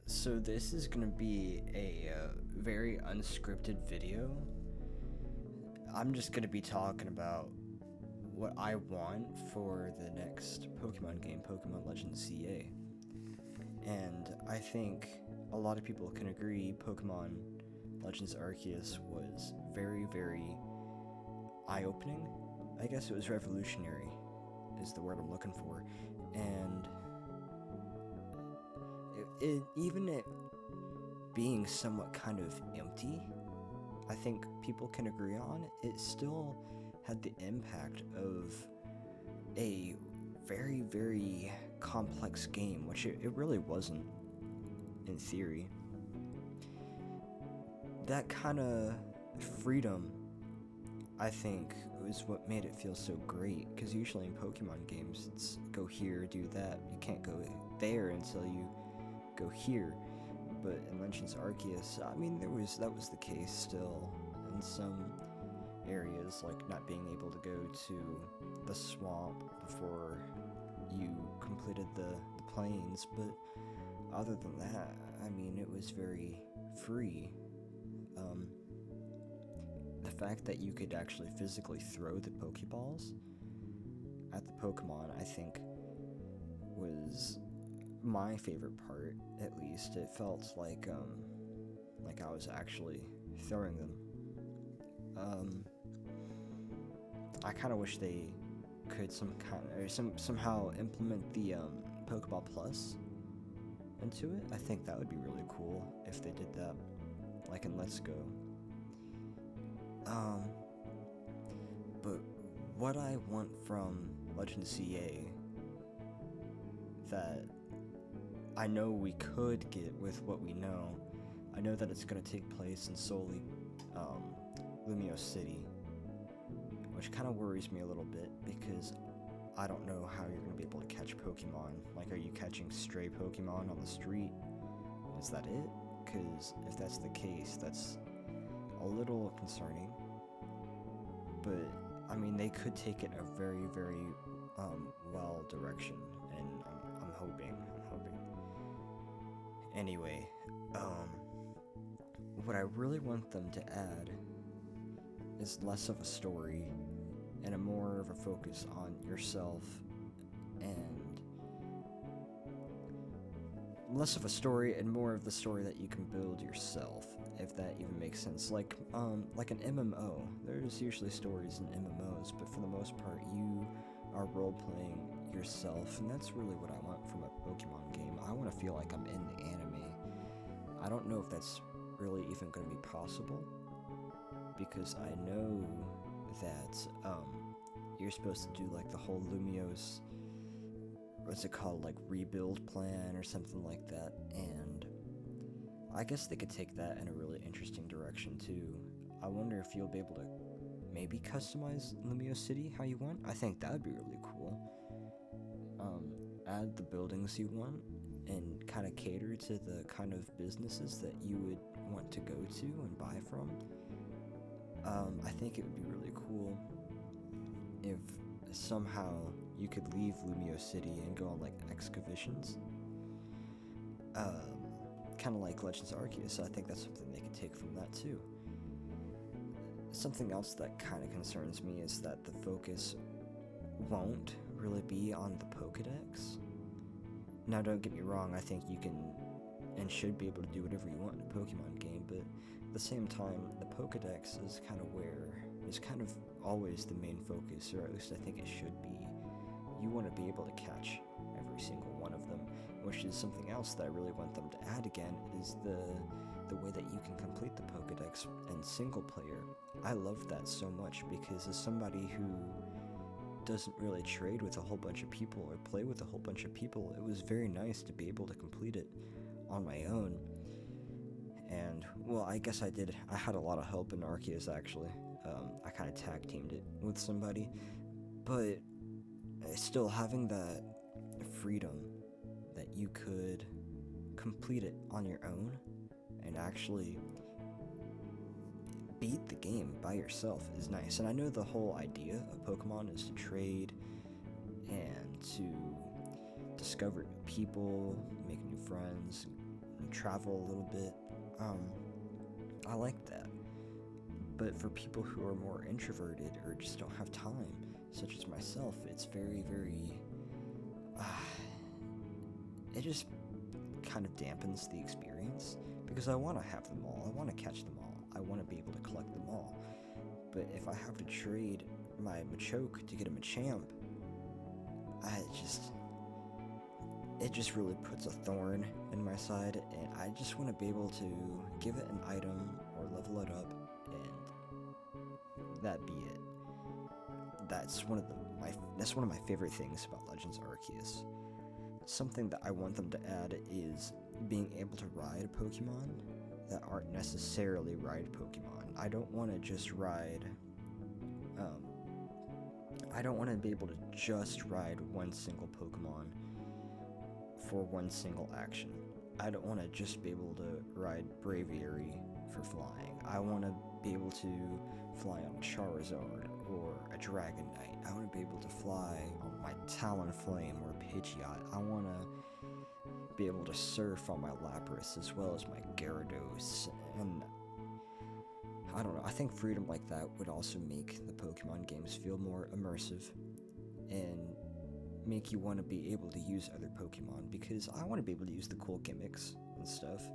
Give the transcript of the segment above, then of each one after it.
So this is gonna be a very unscripted video. I'm just gonna be talking about what I want for the next Pokemon game, Pokemon Legends CA. And I think a lot of people can agree Pokemon Legends Arceus was very, very eye-opening. I guess it was revolutionary, is the word I'm looking for. And even it being somewhat kind of empty, I think people can agree on, it still had the impact of a very, very complex game, which it really wasn't in theory. That kind of freedom, I think, was what made it feel so great, because usually in Pokemon games, it's go here, do that, you can't go there until you go here. But in Legends Arceus, I mean, that was the case still in some areas, like not being able to go to the swamp before you completed the plains, but other than that, I mean, it was very free. The fact that you could actually physically throw the Pokeballs at the Pokemon, I think, was my favorite part. At least it felt like I was actually throwing them. I kind of wish they could somehow implement the Pokeball Plus into it. I think that would be really cool if they did that, like in Let's Go. But what I want from Legends CA that I know we could get with what we know, I know that it's going to take place in solely Lumio City, which kind of worries me a little bit because I don't know how you're going to be able to catch Pokemon. Like, are you catching stray Pokemon on the street? Is that it? Because if that's the case, that's a little concerning. But I mean, they could take it a very, very well direction, and I'm hoping. Anyway, what I really want them to add is less of a story and a more of a focus on yourself, and less of a story and more of the story that you can build yourself, if that even makes sense. Like an MMO. There's usually stories in MMOs, but for the most part, you are role-playing yourself, and that's really what I want from a Pokemon game. I want to feel like I'm in the anime. I don't know if that's really even going to be possible, because I know that you're supposed to do like the whole Lumiose, what's it called, like rebuild plan or something like that, and I guess they could take that in a really interesting direction too. I wonder if you'll be able to maybe customize Lumio City how you want. I think that would be really cool. Add the buildings you want and kind of cater to the kind of businesses that you would want to go to and buy from. I think it would be really cool if somehow you could leave Lumio City and go on like excavations. Kind of like Legends Arceus, so I think that's something they could take from that too. Something else that kind of concerns me is that the focus won't really be on the Pokedex. Now, don't get me wrong, I think you can and should be able to do whatever you want in a Pokemon game, but at the same time, the Pokedex is kind of always the main focus, or at least I think it should be. You want to be able to catch every single one of them, which is something else that I really want them to add again, is the way that you can complete the Pokedex in single player. I love that so much, because as somebody who doesn't really trade with a whole bunch of people or play with a whole bunch of people, it was very nice to be able to complete it on my own. And, well, I guess I had a lot of help in Arceus, actually. I kind of tag teamed it with somebody, but still having that freedom that you could complete it on your own and actually beat the game by yourself is nice. And I know the whole idea of Pokemon is to trade and to discover new people, make new friends, and travel a little bit. I like that. But for people who are more introverted or just don't have time, such as myself, it's very, very. It just kind of dampens the experience because I want to have them all. I want to catch them all. I want to be able to collect them all. But if I have to trade my Machoke to get a Machamp, it just really puts a thorn in my side, and I just want to be able to give it an item or level it up, and that be it. That's one of my favorite things about Legends Arceus. Something that I want them to add is being able to ride Pokemon that aren't necessarily ride Pokemon. I don't want to just ride. I don't want to be able to just ride one single Pokemon for one single action. I don't want to just be able to ride Braviary for flying. I want to be able to fly on Charizard or a Dragonite. I want to be able to fly on my Talonflame or Pidgeot. I want to be able to surf on my Lapras as well as my Gyarados. And I don't know, I think freedom like that would also make the Pokemon games feel more immersive and make you want to be able to use other Pokemon, because I want to be able to use the cool gimmicks and stuff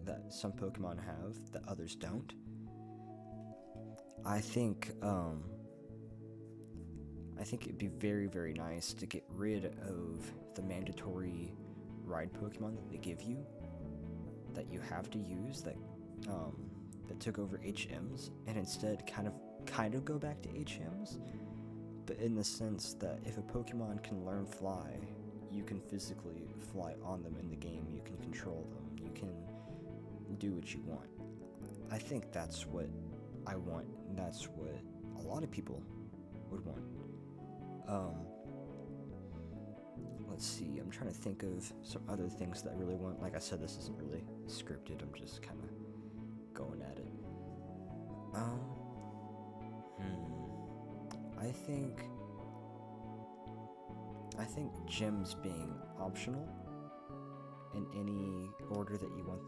that some Pokemon have that others don't. I think it'd be very, very nice to get rid of the mandatory ride Pokemon that they give you, that you have to use, that took over HMs, and instead kind of go back to HMs, but in the sense that if a Pokemon can learn Fly, you can physically fly on them in the game, you can control them, you can do what you want. I think that's what I want, and that's what a lot of people would want. Let's see, I'm trying to think of some other things that I really want. Like I said, this isn't really scripted, I'm just kind of going at it. I think gyms being optional in any order that you want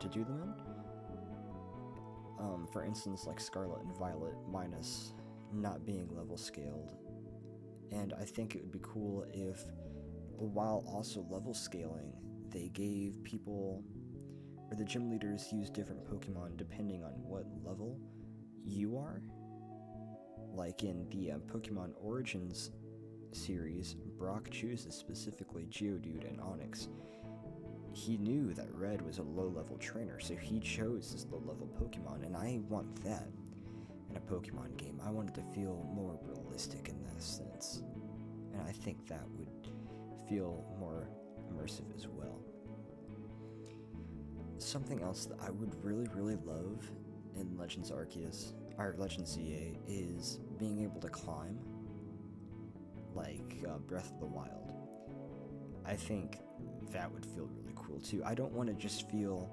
to do them in. For instance, like Scarlet and Violet minus not being level scaled. And I think it would be cool if, while also level scaling, they gave people, or the gym leaders use different Pokemon depending on what level you are. Like in the Pokemon Origins series, Brock chooses specifically Geodude and Onix. He knew that Red was a low-level trainer, so he chose his low-level Pokemon, and I want that in a Pokemon game. I want it to feel more realistic in that sense, and I think that would feel more immersive as well. Something else that I would really, really love in Legends Arceus, or Legends ZA, is being able to climb, like Breath of the Wild. I think that would feel really cool too. I don't want to just feel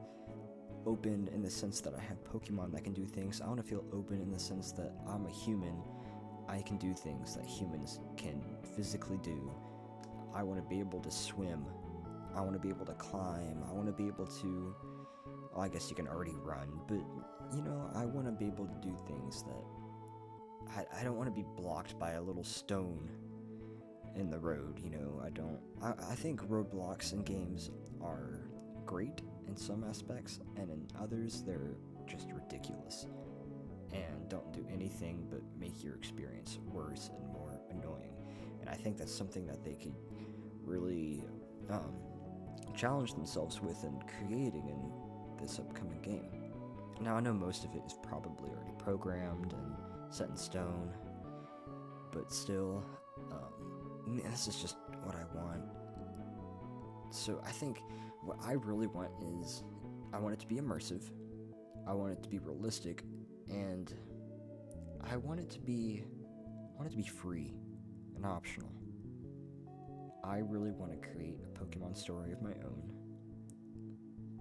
open in the sense that I have Pokemon that can do things. I want to feel open in the sense that I'm a human. I can do things that humans can physically do. I want to be able to swim. I want to be able to climb. I want to be able to, well, I guess you can already run, but I want to be able to do things that I don't want to be blocked by a little stone in the road. I think roadblocks in games are great in some aspects, and in others they're just ridiculous and don't do anything but make your experience worse and more annoying. And I think that's something that they could really challenge themselves with in creating in this upcoming game. Now, I know most of it is probably already programmed and set in stone, but still, this is just what I want. So I think what I really want is, I want it to be immersive, I want it to be realistic, and I want it to be free and optional. I really want to create a Pokemon story of my own,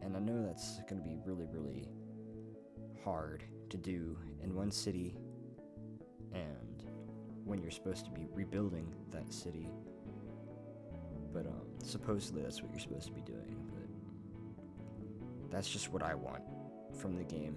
and I know that's going to be really, really hard to do in one city, and when you're supposed to be rebuilding that city, but supposedly that's what you're supposed to be doing. But That's just what I want from the game.